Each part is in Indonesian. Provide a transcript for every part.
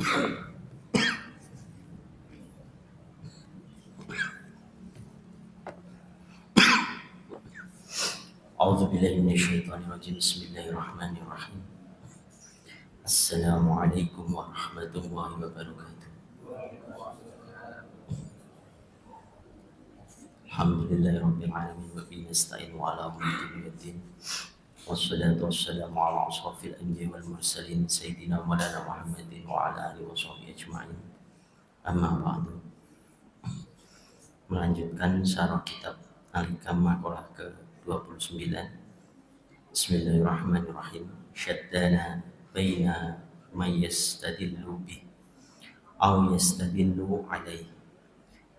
أعوذ بالله من الشيطان الرجيم بسم الله الرحمن الرحيم السلام عليكم ورحمة الله وبركاته الحمد لله رب العالمين وبه نستعين على أمور الدنيا والدين والصلاة والسلام على أشرف الأنبياء والمرسلين سيدنا مولانا محمد وعلى آله وصحبه أجمعين أما بعد. Melanjutkan syarah kitab Al-Hikam maqalah ke-29. Bismillahirrahmanirrahim. Syaddana baina man yastadillu bih aw yastadillu alaih.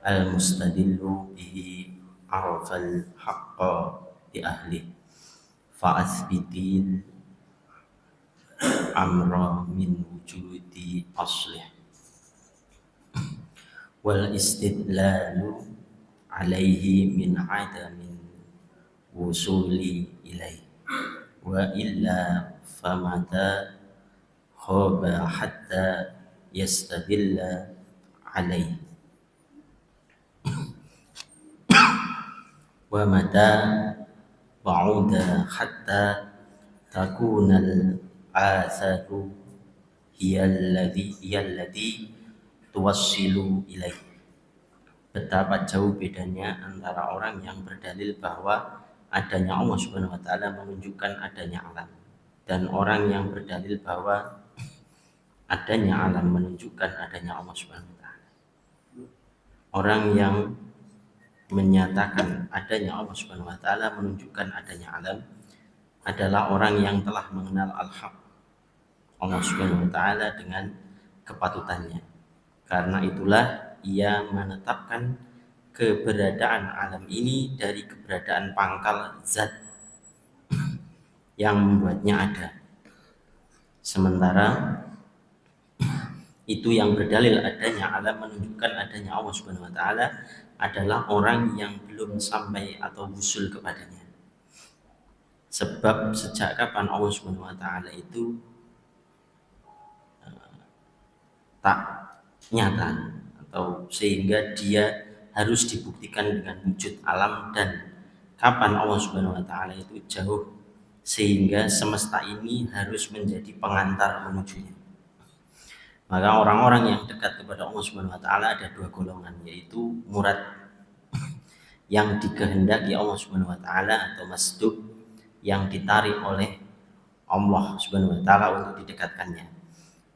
Al-mustadillu bihi arafal haqqa bi ahli fa athbitil amra min wujudi aslih wal istidlalu alaihi min adamin wusuli ilaih wa illa famata khaba hatta yastadilla alaih wa mata ba'uda hatta takunal athatu hiyalladhi tuwassilu ilaih. Betapa jauh bedanya antara orang yang berdalil bahwa adanya Allah Subhanahu wa taala menunjukkan adanya alam, dan orang yang berdalil bahwa adanya alam menunjukkan adanya Allah Subhanahu wa taala. Orang yang menyatakan adanya Allah Subhanahu wa taala menunjukkan adanya alam adalah orang yang telah mengenal al-haq, Allah Subhanahu wa taala dengan kepatutannya. Karena itulah ia menetapkan keberadaan alam ini dari keberadaan pangkal zat yang membuatnya ada. Sementara itu yang berdalil adanya alam menunjukkan adanya Allah Subhanahu wa taala adalah orang yang belum sampai atau wusul kepadanya. Sebab sejak kapan Allah Subhanahu wa taala itu tak nyata, atau sehingga dia harus dibuktikan dengan wujud alam, dan kapan Allah Subhanahu wa taala itu jauh sehingga semesta ini harus menjadi pengantar menujunya. Maka orang-orang yang dekat kepada Allah Subhanahu wa taala ada dua golongan, yaitu murad yang dikehendaki Allah Subhanahu wa taala atau masduk yang ditarik oleh Allah Subhanahu wa taala untuk didekatkannya,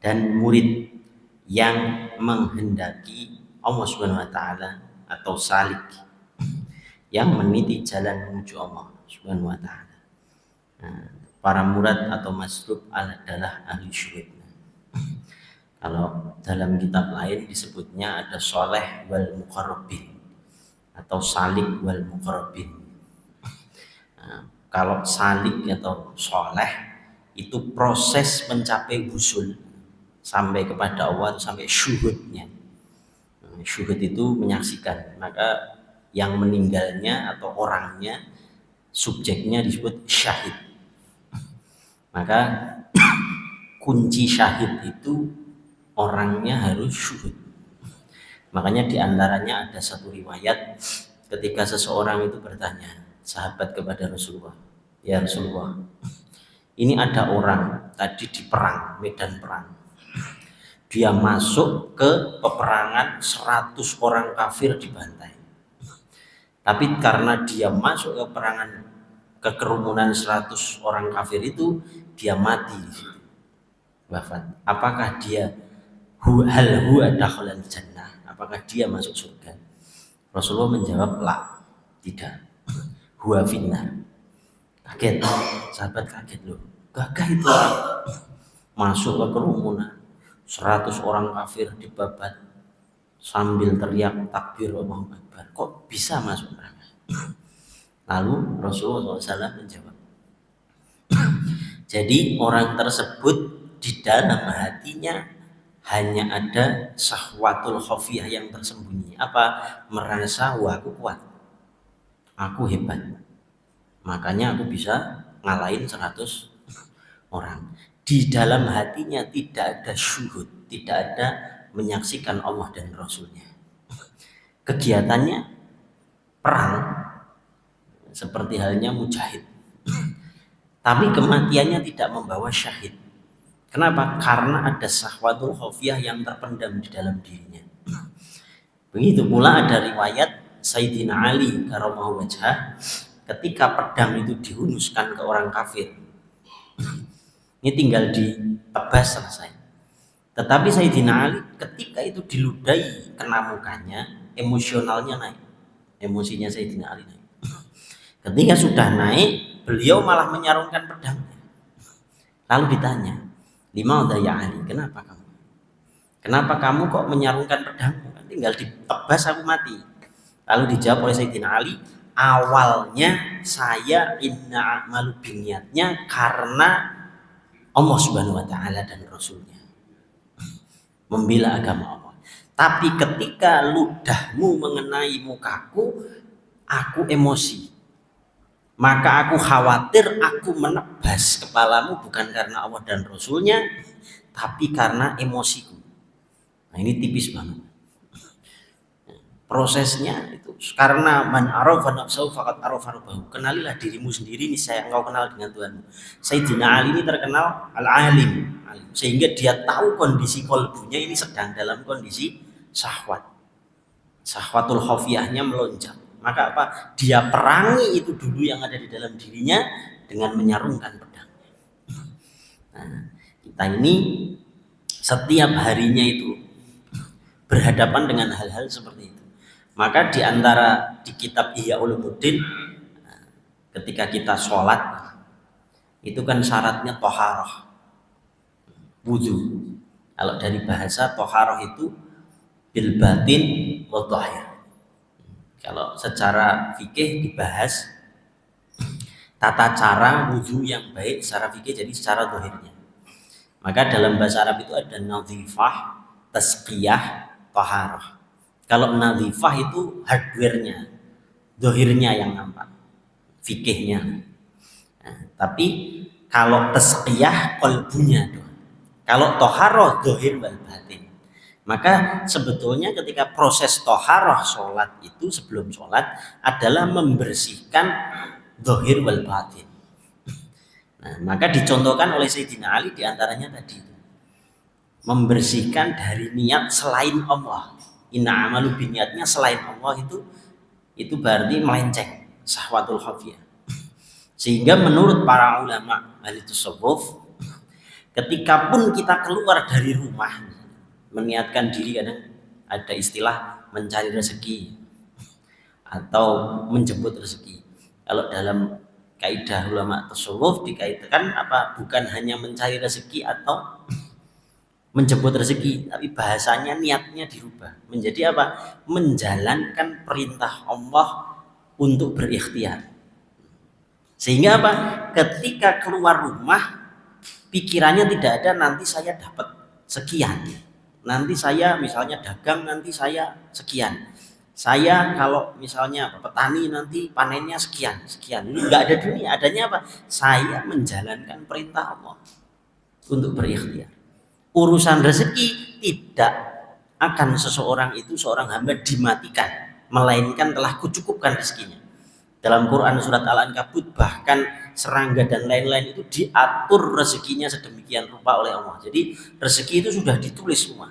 dan murid yang menghendaki Allah Subhanahu wa taala atau salik yang meniti jalan menuju Allah Subhanahu wa taala. Nah, para murad atau masruf adalah ahli syuhud. Kalau dalam kitab lain disebutnya ada soleh wal muqarrabin atau salik wal muqarrabin. Nah, kalau salik atau soleh itu proses mencapai wusul sampai kepada Allah atau sampai syuhudnya. Syuhud itu menyaksikan, maka yang meninggalnya atau orangnya, subjeknya disebut syahid. Maka kunci syahid itu orangnya harus syuhud. Makanya diantaranya ada satu riwayat ketika seseorang itu bertanya, sahabat kepada Rasulullah, ya Rasulullah, ini ada orang tadi di perang, medan perang. Dia masuk ke peperangan, 100 orang kafir dibantai. Tapi karena dia masuk ke peperangan, ke kerumunan 100 orang kafir itu, dia mati di situ, wafat. Apakah dia hal huwa dakhalal jannah? Apakah dia masuk surga? Rasulullah menjawab, la, tidak. Huwa finnar. Kaget, sahabat kaget loh. Gagah itu orang masuk ke kerumunan, 100 orang kafir dibabat sambil teriak takbir Allahu Akbar. Kok bisa masuk neraka? Lalu Rasulullah SAW menjawab, jadi orang tersebut di dalam hatinya hanya ada syahwatul khafiyah yang tersembunyi. Apa? Merasa wah aku kuat, aku hebat, makanya aku bisa ngalahin 100 orang. Di dalam hatinya tidak ada syuhud, tidak ada menyaksikan Allah dan Rasulnya. Kegiatannya perang seperti halnya mujahid, tapi kematiannya tidak membawa syahid. Kenapa? Karena ada syahwatul khafiyah yang terpendam di dalam dirinya. Begitu pula ada riwayat Sayyidina Ali karramallahu wajhah, ketika pedang itu dihunuskan ke orang kafir, ini tinggal ditebas selesai. Tetapi Sayyidina Ali ketika itu diludahi kena mukanya, emosionalnya naik, emosinya Sayyidina Ali naik. Ketika sudah naik, beliau malah menyarungkan pedangnya. Lalu ditanya, "Lima ya Ali, kenapa kamu? Kenapa kamu kok menyarungkan pedangmu? Tinggal ditebas aku mati." Lalu dijawab oleh Sayyidina Ali, "Awalnya saya inna a'malu binniyatnya karena Allah Subhanahu wa taala dan Rasulnya, membela agama Allah. Tapi ketika ludahmu mengenai mukaku, aku emosi. Maka aku khawatir aku menebas kepalamu bukan karena Allah dan Rasulnya, tapi karena emosiku." Nah, ini tipis banget. Prosesnya itu karena man arafa nafsahu faqad arafa rabbahu. Kenalilah dirimu sendiri, nih saya engkau kenal dengan Tuhanmu. Sayyidina Ali ini terkenal al-alim, sehingga dia tahu kondisi kolbunya ini sedang dalam kondisi syahwat. Syahwatul khafiyahnya melonjak. Maka apa? Dia perangi itu dulu yang ada di dalam dirinya dengan menyarungkan pedang. Nah, kita ini setiap harinya itu berhadapan dengan hal-hal seperti itu. Maka di antara di kitab Ihya Ulumuddin, ketika kita sholat itu kan syaratnya toharoh, wudhu. Kalau dari bahasa toharoh itu bil batin wa dhahir. Kalau secara fikih dibahas tata cara wudhu yang baik secara fikih, jadi secara dhahirnya. Maka dalam bahasa Arab itu ada nadhifah, tasqiyah, toharoh. Kalau nadhifah itu hardware-nya, dohirnya yang nampak, fikihnya. Nah, tapi kalau tasqiyah kolbunya doh. Kalau toharoh dohir wal batin. Maka sebetulnya ketika proses toharoh sholat itu sebelum sholat adalah membersihkan dohir wal batin. Nah, maka dicontohkan oleh Sayyidina Ali diantaranya tadi, membersihkan dari niat selain Allah. Inna amalu binniyatnya selain Allah itu berarti melenceng syahwatul khafiyah. Sehingga menurut para ulama ahli tasawuf, ketika pun kita keluar dari rumah meniatkan diri, kadang ada istilah mencari rezeki atau menjemput rezeki. Kalau dalam kaidah ulama tasawuf dikaitkan apa? Bukan hanya mencari rezeki atau menjemput rezeki, tapi bahasanya niatnya dirubah menjadi apa? Menjalankan perintah Allah untuk berikhtiar. Sehingga apa? Ketika keluar rumah pikirannya tidak ada nanti saya dapat sekian, nanti saya misalnya dagang nanti saya sekian, saya kalau misalnya petani nanti panennya sekian. Ini nggak ada dunia, adanya apa? Saya menjalankan perintah Allah untuk berikhtiar. Urusan rezeki tidak akan seorang hamba dimatikan, melainkan telah kucukupkan rezekinya. Dalam Quran surat Al-Ankabut bahkan serangga dan lain-lain itu diatur rezekinya sedemikian rupa oleh Allah. Jadi rezeki itu sudah ditulis semua.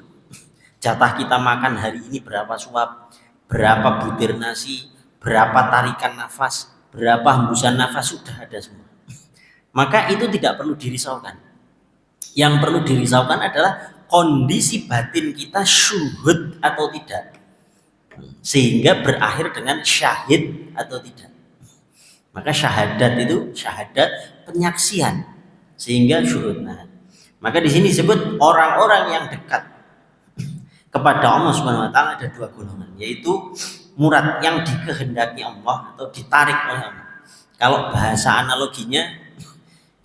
Jatah kita makan hari ini berapa suap, berapa butir nasi, berapa tarikan nafas, berapa hembusan nafas, sudah ada semua. Maka itu tidak perlu dirisaukan. Yang perlu dirisaukan adalah kondisi batin kita syuhud atau tidak, sehingga berakhir dengan syahid atau tidak. Maka syahadat itu syahadat penyaksian sehingga syuhud. Nah, maka di sini disebut orang-orang yang dekat kepada Allah Subhanahu wa taala ada dua golongan, yaitu murad yang dikehendaki Allah atau ditarik oleh Allah. Kalau bahasa analoginya,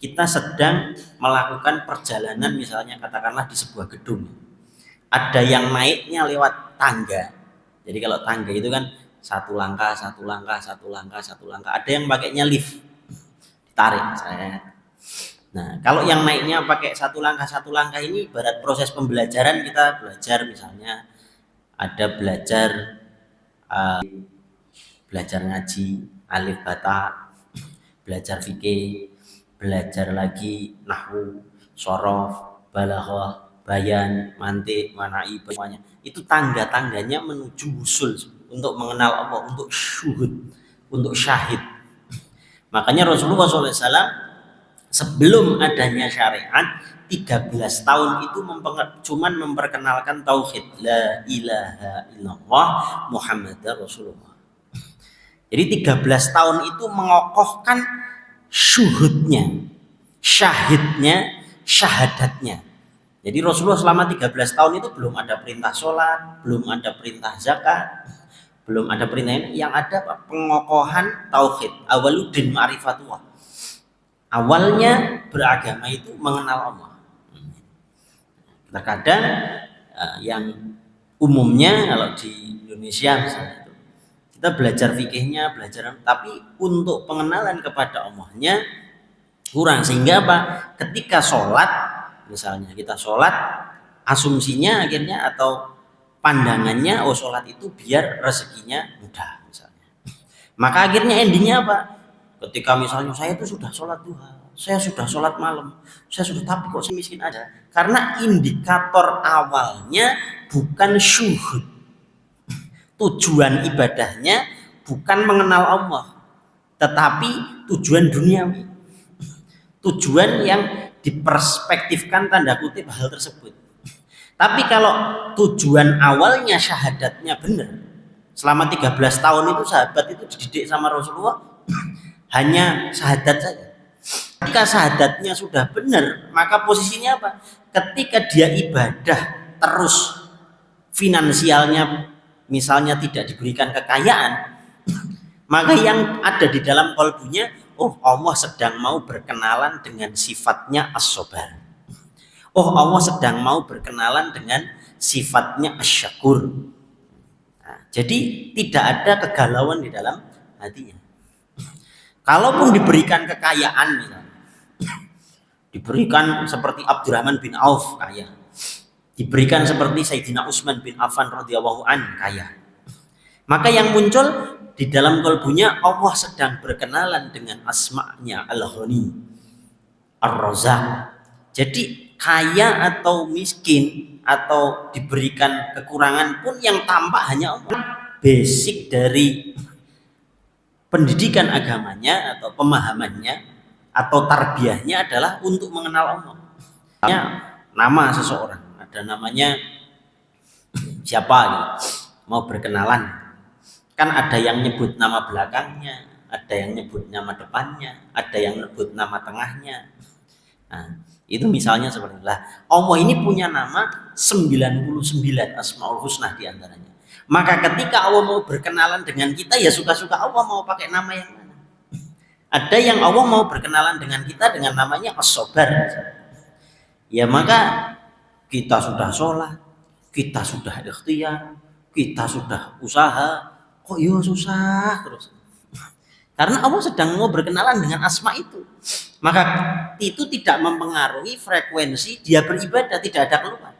kita sedang melakukan perjalanan misalnya katakanlah di sebuah gedung. Ada yang naiknya lewat tangga. Jadi kalau tangga itu kan satu langkah. Ada yang pakainya lift, ditarik. Nah, kalau yang naiknya pakai satu langkah ini ibarat proses pembelajaran, kita belajar misalnya ada belajar ngaji, alif bata, belajar fikih, belajar lagi nahwu, sorof, balaghah, bayan, mantik, manai, semuanya. Itu tangga-tangganya menuju usul untuk mengenal Allah, untuk syuhud, untuk syahid. Makanya Rasulullah SAW sebelum adanya syariat 13 tahun itu cuman memperkenalkan tauhid la ilaha illallah Muhammadar Rasulullah. Jadi 13 tahun itu mengokohkan syuhudnya, syahidnya, syahadatnya. Jadi Rasulullah selama 13 tahun itu belum ada perintah sholat, belum ada perintah zakat, belum ada perintah, yang ada pengokohan tauhid. Awaluddin ma'rifatullah. Awalnya beragama itu mengenal Allah. Terkadang yang umumnya kalau di Indonesia misalnya itu, kita belajar fikihnya, tapi untuk pengenalan kepada Allahnya kurang. Sehingga apa? Ketika sholat, misalnya kita sholat, asumsinya akhirnya atau pandangannya, oh sholat itu biar rezekinya mudah misalnya. Maka akhirnya endingnya apa? Ketika misalnya saya itu sudah sholat duha, saya sudah sholat malam, saya sudah, tapi kok saya miskin aja. Karena indikator awalnya bukan syuhud. Tujuan ibadahnya bukan mengenal Allah, tetapi tujuan duniawi. Tujuan yang diperspektifkan tanda kutip hal tersebut. Tapi kalau tujuan awalnya syahadatnya benar, selama 13 tahun itu sahabat itu dididik sama Rasulullah hanya syahadat saja. Ketika syahadatnya sudah benar, maka posisinya apa? Ketika dia ibadah terus, finansialnya misalnya tidak diberikan kekayaan, maka yang ada di dalam kalbunya, oh Allah sedang mau berkenalan dengan sifatnya as-sabar. Oh Allah sedang mau berkenalan dengan sifatnya asyakur. Nah, jadi tidak ada kegalauan di dalam hatinya. Kalaupun diberikan kekayaan misalnya, diberikan seperti Abdurrahman bin Auf kaya, diberikan seperti Sayyidina Utsman bin Affan radhiyallahu an kaya, maka yang muncul di dalam kalbunya, Allah sedang berkenalan dengan asma'nya Al-Ghani, Ar-Razzaq. Jadi kaya atau miskin atau diberikan kekurangan pun yang tampak hanya Allah. Basic dari pendidikan agamanya atau pemahamannya atau tarbiyahnya adalah untuk mengenal Allah. Nama seseorang, ada namanya siapa gitu, mau berkenalan, kan ada yang nyebut nama belakangnya, ada yang nyebut nama depannya, ada yang nyebut nama tengahnya. Nah, itu misalnya seperti itulah. Allah ini punya nama 99 Asmaul Husna diantaranya. Maka ketika Allah mau berkenalan dengan kita, ya suka-suka Allah mau pakai nama yang mana. Ada yang Allah mau berkenalan dengan kita dengan namanya As-Sabar. Ya maka kita sudah sholat, kita sudah ikhtiar, kita sudah usaha, kok yo susah terus. Karena Allah sedang mau berkenalan dengan asma itu. Maka itu tidak mempengaruhi frekuensi dia beribadah, tidak ada keluhan.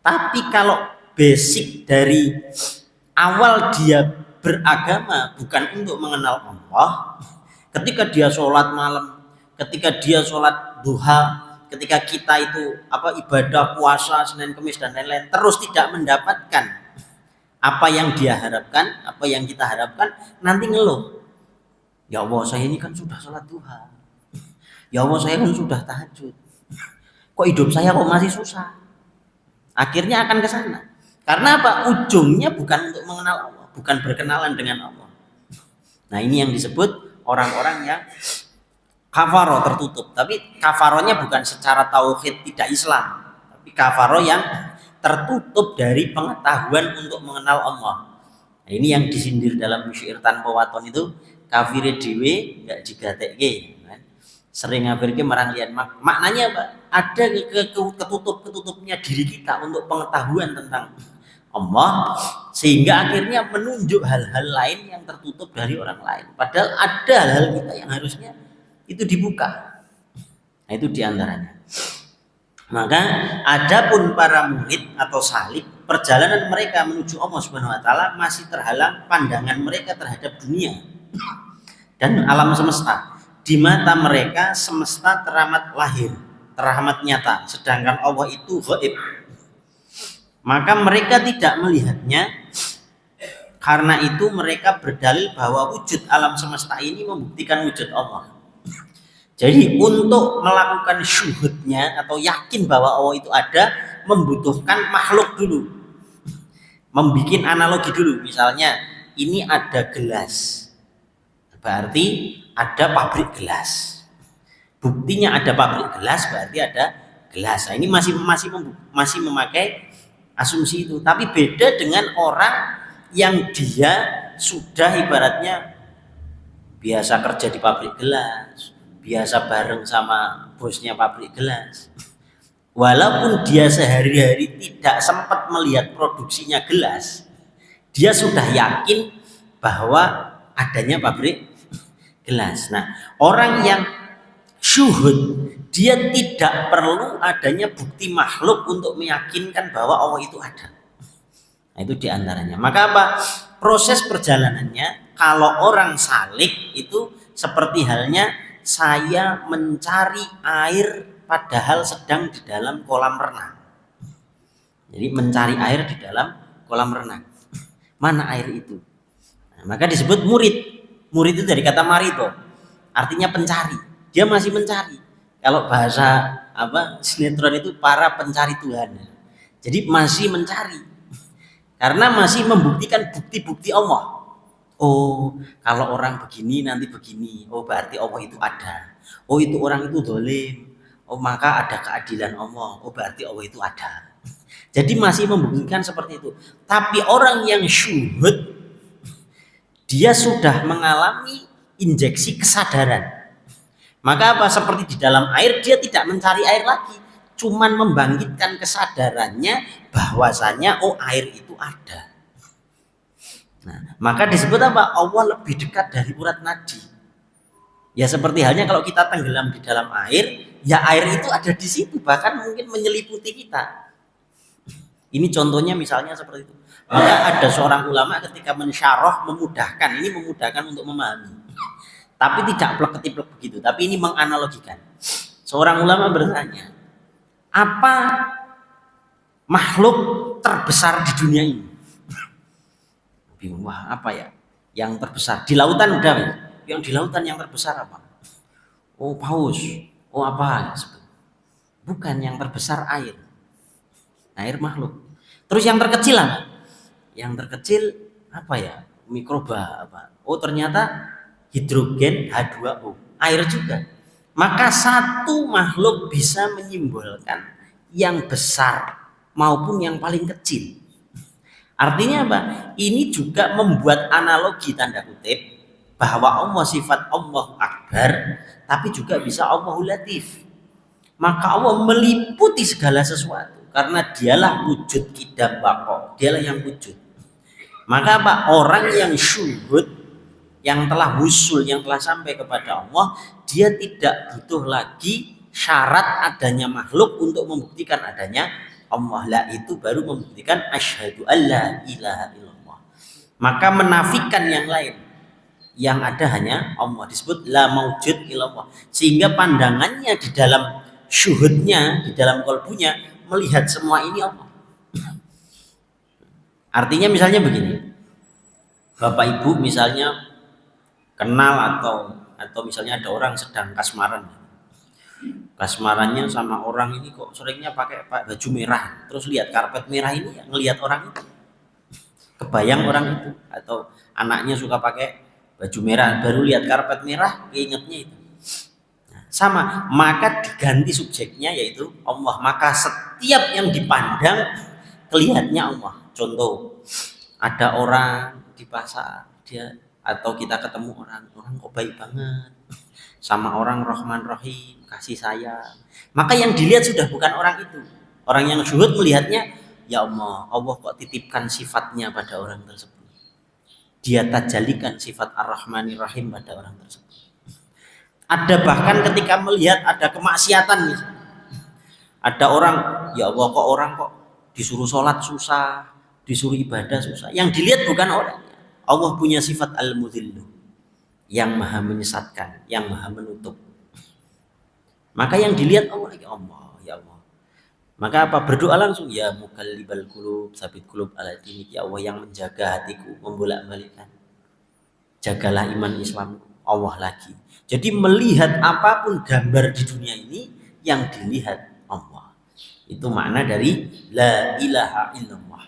Tapi kalau basic dari awal dia beragama bukan untuk mengenal Allah, ketika dia sholat malam, ketika dia sholat duha, ketika kita itu ibadah puasa Senin Kamis dan lain-lain terus tidak mendapatkan apa yang dia harapkan, apa yang kita harapkan, nanti ngeluh. Ya Allah, saya ini kan sudah sholat duha. Ya Allah, saya kan sudah tahajud. Kok hidup saya kok masih susah? Akhirnya akan ke sana. Karena apa? Ujungnya bukan untuk mengenal Allah, bukan berkenalan dengan Allah. Nah, ini yang disebut orang-orang yang kafaro, tertutup. Tapi kafaronya bukan secara tauhid tidak Islam, tapi kafaro yang tertutup dari pengetahuan untuk mengenal Allah. Nah, ini yang disindir dalam syair tanpa waton itu, kafire dhewe enggak digatekke. Sering ngafirke marang liyan. Maknanya apa? Ada ketutupnya diri kita untuk pengetahuan tentang Allah, sehingga akhirnya menunjuk hal-hal lain yang tertutup dari orang lain. Padahal ada hal-hal kita yang harusnya itu dibuka. Nah, itu diantaranya. Maka adapun para murid atau salik, perjalanan mereka menuju Allah Subhanahu wa taala masih terhalang pandangan mereka terhadap dunia dan alam semesta. Di mata mereka semesta teramat lahir, teramat nyata, sedangkan Allah itu gaib. Maka mereka tidak melihatnya. Karena itu mereka berdalil bahwa wujud alam semesta ini membuktikan wujud Allah. Jadi untuk melakukan syuhudnya atau yakin bahwa Allah itu ada, membutuhkan makhluk dulu. Membikin analogi dulu. Misalnya ini ada gelas, berarti ada pabrik gelas. Buktinya ada pabrik gelas berarti ada gelas. Nah, ini masih memakai asumsi itu. Tapi beda dengan orang yang dia sudah ibaratnya biasa kerja di pabrik gelas, biasa bareng sama bosnya pabrik gelas. Walaupun dia sehari-hari tidak sempat melihat produksinya gelas, dia sudah yakin bahwa adanya pabrik gelas. Nah, orang yang syuhud, dia tidak perlu adanya bukti makhluk untuk meyakinkan bahwa Allah itu ada. Nah, itu diantaranya. Maka apa? Proses perjalanannya, kalau orang salik itu seperti halnya saya mencari air padahal sedang di dalam kolam renang. Jadi mencari air di dalam kolam renang. Mana air itu? Nah, maka disebut murid. Murid itu dari kata marito, artinya pencari. Dia masih mencari. Kalau bahasa sinetron itu para pencari Tuhan. Jadi masih mencari. Karena masih membuktikan bukti-bukti Allah. Oh, kalau orang begini nanti begini. Oh, berarti Allah itu ada. Oh, itu orang itu dolim. Oh, maka ada keadilan Allah. Oh, berarti Allah itu ada. Jadi masih membuktikan seperti itu. Tapi orang yang syuhud, dia sudah mengalami injeksi kesadaran. Maka apa? Seperti di dalam air, dia tidak mencari air lagi. Cuman membangkitkan kesadarannya bahwasanya oh air itu ada. Nah, maka disebut apa? Allah lebih dekat dari urat nadi. Ya seperti halnya kalau kita tenggelam di dalam air, ya air itu ada di situ, bahkan mungkin menyeliputi kita. Ini contohnya misalnya seperti itu. Maka ada seorang ulama ketika mensyarah memudahkan, ini memudahkan untuk memahami. Tapi tidak plek-ketiplek begitu, tapi ini menganalogikan. Seorang ulama bertanya, apa makhluk terbesar di dunia ini? Bingung, wah apa ya? Yang terbesar di lautan udah, yang di lautan yang terbesar apa? Oh paus, oh apa? Bukan, yang terbesar air, air makhluk. Terus yang terkecil apa? Yang terkecil apa ya? Mikroba apa? Oh ternyata hidrogen H2O, air juga. Maka satu makhluk bisa menyimbolkan yang besar maupun yang paling kecil. Artinya apa? Ini juga membuat analogi tanda kutip bahwa Allah sifat Allah Akbar, tapi juga bisa Allahul Latif. Maka Allah meliputi segala sesuatu karena dialah wujud kidam bako, dialah yang wujud. Maka apa? Orang yang syuhud, yang telah wusul, yang telah sampai kepada Allah, dia tidak butuh lagi syarat adanya makhluk untuk membuktikan adanya Allah. Lah itu baru membuktikan asyhadu alla ilaha illallah. Maka menafikan yang lain. Yang ada hanya Allah, disebut la maujud illallah. Sehingga pandangannya di dalam syuhudnya, di dalam kolbunya melihat semua ini Allah. Artinya misalnya begini, Bapak Ibu misalnya kenal atau misalnya ada orang sedang kasmarannya sama orang ini kok seringnya pakai baju merah, terus lihat karpet merah ini, ya, ngelihat orang itu kebayang orang itu, atau anaknya suka pakai baju merah baru lihat karpet merah ingatnya itu. Nah, sama, maka diganti subjeknya yaitu Allah, maka setiap yang dipandang kelihatnya Allah. Contoh, ada orang di pasar, dia atau kita ketemu orang kok baik banget, sama orang Rahman Rahim, kasih sayang, maka yang dilihat sudah bukan orang itu. Orang yang syuhud melihatnya, ya Allah kok titipkan sifatnya pada orang tersebut, dia tajalikan sifat Ar-Rahmanir Rahim pada orang tersebut. Ada bahkan ketika melihat ada kemaksiatan misalnya. Ada orang, ya Allah kok orang kok disuruh sholat susah, disuruh ibadah susah. Yang dilihat bukan orang. Allah punya sifat al-mudhillu, yang maha menyesatkan, yang maha menutup. Maka yang dilihat Allah lagi, Allah, ya Allah. Maka apa? Berdoa langsung, ya mukallibal qulub, sabit qulub ala dinik, ya Allah yang menjaga hatiku, membolak-balikkan. Jagalah iman Islam, Allah lagi. Jadi melihat apapun gambar di dunia ini, yang dilihat Allah. Itu makna dari la ilaha illallah.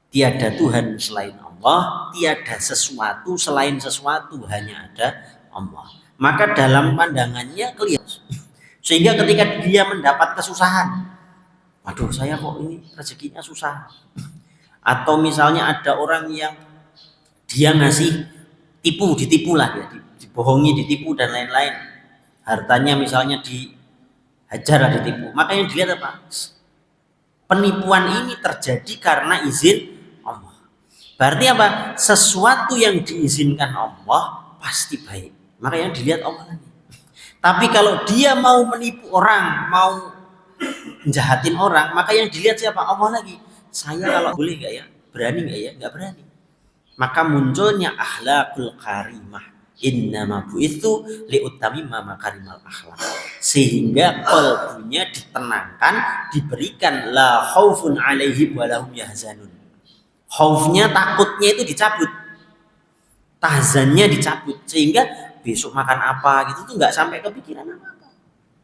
Tiada Tuhan selain Allah, tiada sesuatu selain sesuatu, hanya ada Allah. Maka dalam pandangannya kelihatan. Sehingga ketika dia mendapat kesusahan, aduh saya kok ini rezekinya susah. Atau misalnya ada orang yang dia ngasih ditipu lah ya, dibohongi, ditipu dan lain-lain. Hartanya misalnya dihajar, ditipu. Maka yang dilihat apa? Penipuan ini terjadi karena izin Allah. Berarti apa? Sesuatu yang diizinkan Allah pasti baik. Maka yang dilihat Allah lagi. Tapi kalau dia mau menipu orang, mau jahatin orang, maka yang dilihat siapa? Allah lagi. Saya kalau boleh nggak ya? Berani nggak ya? Nggak berani. Maka munculnya akhlakul karimah. Innama bu'itsu liutamima makarimal akhlak. Sehingga qalbunya ditenangkan, diberikan la khaufun alaihim wa lahum yahzanun. Khaufnya, takutnya itu dicabut. Tahzannya dicabut, sehingga besok makan apa gitu tuh nggak sampai kepikiran apa-apa.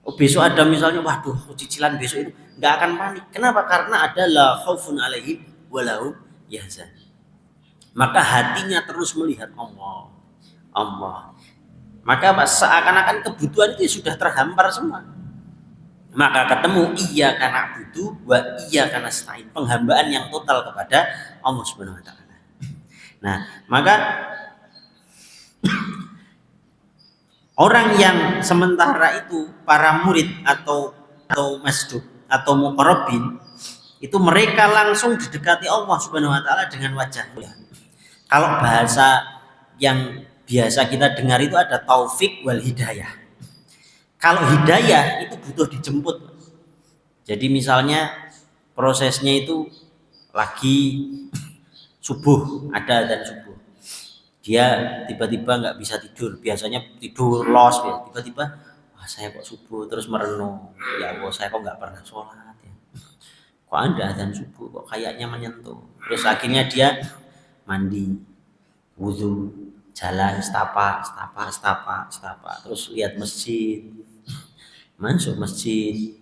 Oh, besok ada misalnya, waduh cicilan besok itu, nggak akan panik. Kenapa? Karena ada la khaufun alaihim wa lahum yahzanun. Maka hatinya terus melihat Allah. Maka seakan-akan kebutuhan itu sudah terhampar semua. Maka ketemu iya karena butuh wa iya karena stain, penghambaan yang total kepada Allah Subhanahu wa taala. Nah, maka orang yang sementara itu para murid atau masduk atau muqarrabin itu mereka langsung didekati Allah Subhanahu wa taala dengan wajahnya. Kalau bahasa yang biasa kita dengar itu ada taufik wal hidayah. Kalau hidayah itu butuh dijemput. Jadi misalnya prosesnya itu lagi subuh, ada adzan subuh. Dia tiba-tiba nggak bisa tidur, biasanya tidur los ya. Tiba-tiba, wah saya kok subuh, terus merenung, ya Allah saya kok nggak pernah sholat ya. Kok ada adzan subuh, kok kayaknya menyentuh. Terus akhirnya dia mandi, wudhu, jalan setapak, terus lihat masjid, masuk masjid,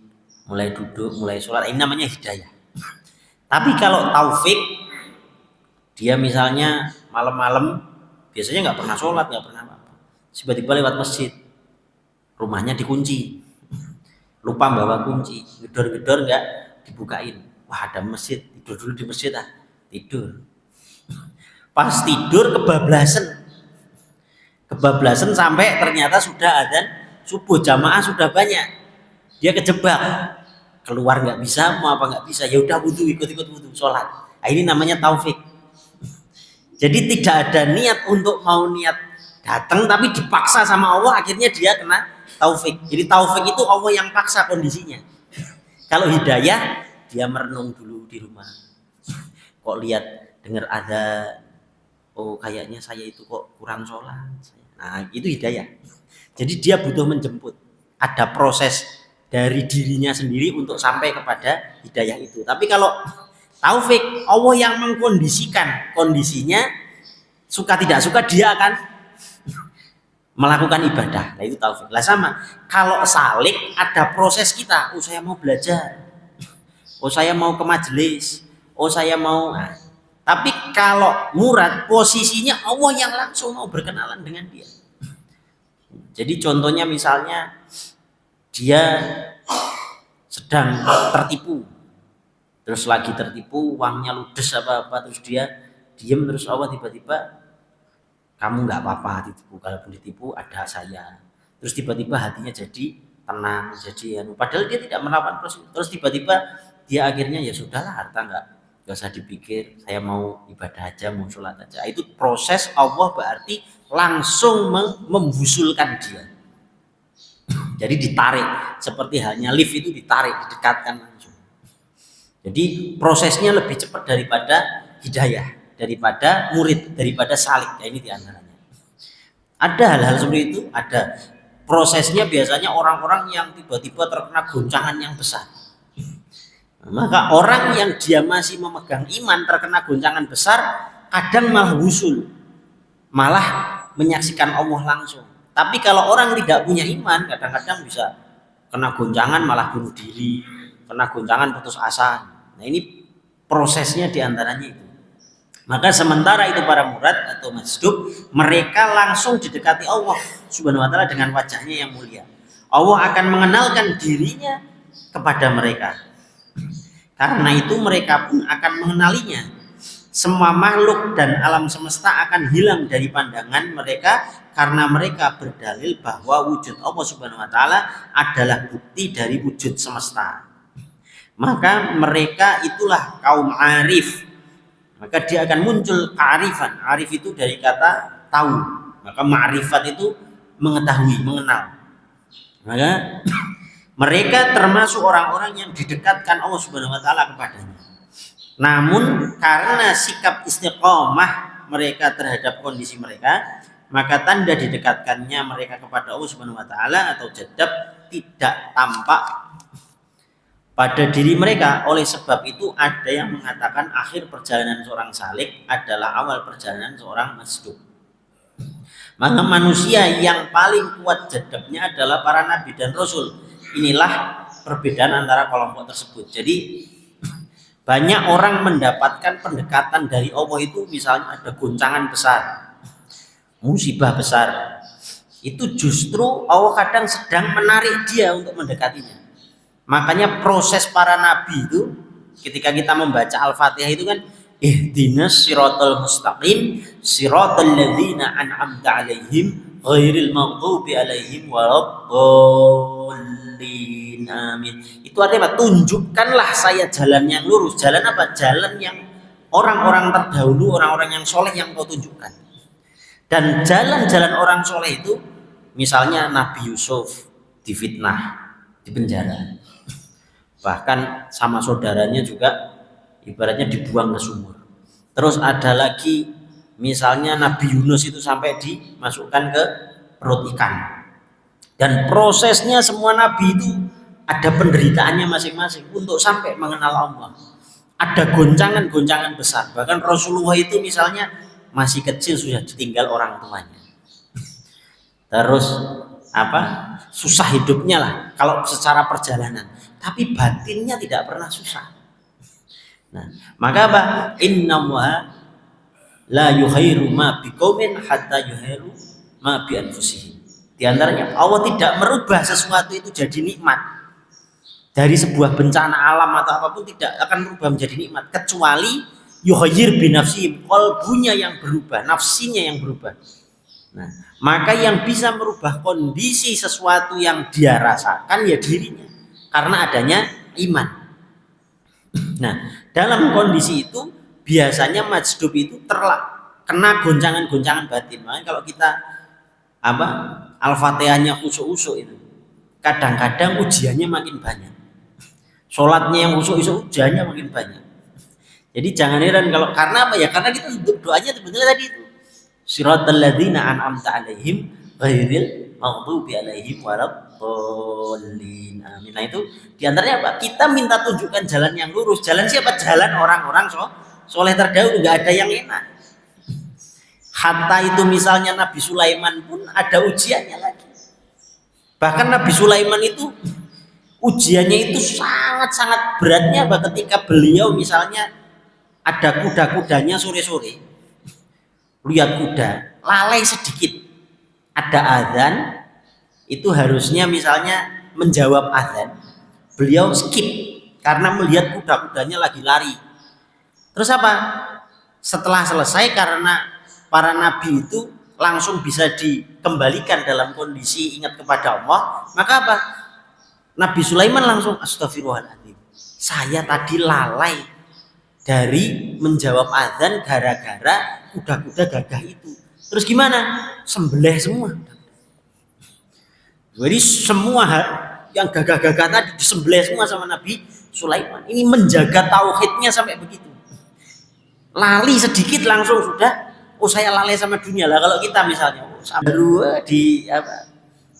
mulai duduk, mulai sholat. Ini namanya hidayah. Tapi kalau taufik, dia misalnya malam-malam biasanya nggak pernah sholat, nggak pernah apa, tiba-tiba lewat masjid, rumahnya dikunci, lupa bawa kunci, gedor-gedor nggak dibukain, wah ada masjid, tidur dulu di masjid ah, tidur. Pas tidur kebablasan sampai ternyata sudah adzan subuh, jamaah sudah banyak, dia kejebak, keluar nggak bisa, mau apa nggak bisa, ya udah wudhu, ikut wudhu, sholat. Nah, ini namanya taufik. Jadi tidak ada niat untuk mau niat datang, tapi dipaksa sama Allah, akhirnya dia kena taufik. Jadi taufik itu Allah yang paksa kondisinya. Kalau hidayah, dia merenung dulu di rumah. Kok lihat, dengar ada, oh kayaknya saya itu kok kurang sholat. Nah itu hidayah. Jadi dia butuh menjemput. Ada proses dari dirinya sendiri untuk sampai kepada hidayah itu. Tapi kalau taufik, Allah yang mengkondisikan kondisinya, suka tidak suka dia akan melakukan ibadah. Nah itu taufik. Lah sama, kalau salik ada proses kita. Oh saya mau belajar, oh saya mau ke majelis, oh saya mau. Nah, tapi kalau murad, posisinya Allah yang langsung mau berkenalan dengan dia. Jadi contohnya misalnya dia sedang tertipu, terus lagi tertipu, uangnya ludes apa-apa, terus dia diem, terus Allah tiba-tiba, kamu nggak apa-apa ditipu, kalaupun ditipu ada saya. Terus tiba-tiba hatinya jadi tenang, jadi padahal dia tidak melakukan proses. Terus tiba-tiba dia akhirnya ya sudahlah, harta nggak usah dipikir, saya mau ibadah aja, mau sholat aja. Itu proses Allah berarti langsung membusulkan dia. Jadi ditarik, seperti halnya lift itu ditarik, didekatkan langsung. Jadi prosesnya lebih cepat daripada hidayah, daripada murid, daripada salik. Ya, ini diantaranya. Ada hal-hal seperti itu, ada. Prosesnya biasanya orang-orang yang tiba-tiba terkena goncangan yang besar. Maka orang yang dia masih memegang iman terkena goncangan besar, kadang malah wusul, malah menyaksikan Allah langsung. Tapi kalau orang tidak punya iman, kadang-kadang bisa kena goncangan malah bunuh diri, kena goncangan putus asa. Nah ini prosesnya diantaranya itu. Maka sementara itu para murad atau masjub, mereka langsung didekati Allah Subhanahu wa taala dengan wajahnya yang mulia. Allah akan mengenalkan dirinya kepada mereka. Karena itu mereka pun akan mengenalinya. Semua makhluk dan alam semesta akan hilang dari pandangan mereka karena mereka berdalil bahwa wujud Allah Subhanahu wa taala adalah bukti dari wujud semesta. Maka mereka itulah kaum arif. Maka dia akan muncul kearifan. Arif itu dari kata tahu. Maka ma'rifat itu mengetahui, mengenal. Maka mereka termasuk orang-orang yang didekatkan Allah Subhanahu wa taala kepadanya. Namun karena sikap istiqomah mereka terhadap kondisi mereka, maka tanda didekatkannya mereka kepada Allah Subhanahu wa taala atau jadab tidak tampak pada diri mereka. Oleh sebab itu ada yang mengatakan akhir perjalanan seorang salik adalah awal perjalanan seorang masjub. Maka manusia yang paling kuat jadabnya adalah para nabi dan rasul. Inilah perbedaan antara kelompok tersebut. Jadi banyak orang mendapatkan pendekatan dari Allah itu misalnya ada goncangan besar, musibah besar. Itu justru Allah kadang sedang menarik dia untuk mendekatinya. Makanya proses para nabi itu ketika kita membaca Al-Fatihah itu kan ihdinas siratal mustaqim siratal ladzina an'amta 'alaihim ghairil maghdubi 'alaihim waladdallin amin. Itu artinya apa? Tunjukkanlah saya jalan yang lurus. Jalan apa? Jalan yang orang-orang terdahulu, orang-orang yang soleh yang kau tunjukkan. Dan jalan-jalan orang soleh itu misalnya Nabi Yusuf difitnah, di penjara. Bahkan sama saudaranya juga ibaratnya dibuang ke sumur. Terus ada lagi misalnya Nabi Yunus itu sampai dimasukkan ke perut ikan. Dan prosesnya semua nabi itu ada penderitaannya masing-masing untuk sampai mengenal Allah. Ada goncangan-goncangan besar. Bahkan Rasulullah itu misalnya masih kecil sudah ditinggal orang tuanya. Terus susah hidupnya lah kalau secara perjalanan, tapi batinnya tidak pernah susah. Nah, maka apa? Innallaha la yukhairu ma biqaumin hatta yukhairu ma bi anfusihim. Di antaranya Allah tidak merubah sesuatu itu jadi nikmat. Dari sebuah bencana alam atau apapun tidak akan berubah menjadi nikmat kecuali yuhayyir bi nafsihim, qalbunya yang berubah, nafsinya yang berubah. Nah, maka yang bisa merubah kondisi sesuatu yang dia rasakan ya dirinya karena adanya iman. Nah, dalam kondisi itu biasanya majdub itu kena goncangan-goncangan batin. Makanya kalau kita Al-Fatihahnya khusyuk-khusyuk itu kadang-kadang ujiannya makin banyak. Sholatnya yang khusyuk-khusyuk ujiannya makin banyak. Jadi jangan heran kalau karena apa ya? Karena kita doanya sebenarnya tadi itu siratal ladzina an'amta 'alaihim ghairil maghdubi 'alaihim waladdallin amin. Nah itu diantaranya apa? Kita minta tunjukkan jalan yang lurus. Jalan siapa? Jalan orang-orang soleh terdahulu. Nggak ada yang enak. Hatta itu misalnya Nabi Sulaiman pun ada ujiannya lagi. Bahkan Nabi Sulaiman itu ujiannya itu sangat-sangat beratnya ketika beliau misalnya ada kuda-kudanya sore-sore, lihat kuda lalai sedikit, ada azan, itu harusnya misalnya menjawab azan, beliau skip karena melihat kuda-kudanya lagi lari. Terus apa? Setelah selesai, karena para nabi itu langsung bisa dikembalikan dalam kondisi ingat kepada Allah, maka apa? Nabi Sulaiman langsung astagfirullahaladzim, saya tadi lalai dari menjawab azan gara-gara kuda-kuda gagah itu. Terus gimana? Sembelih semua. Jadi semua yang gagah-gagah tadi disembelih semua sama Nabi Sulaiman. Ini menjaga tauhidnya sampai begitu. Lali sedikit langsung sudah, oh saya lalai sama dunia lah. Kalau kita misalnya, baru di apa,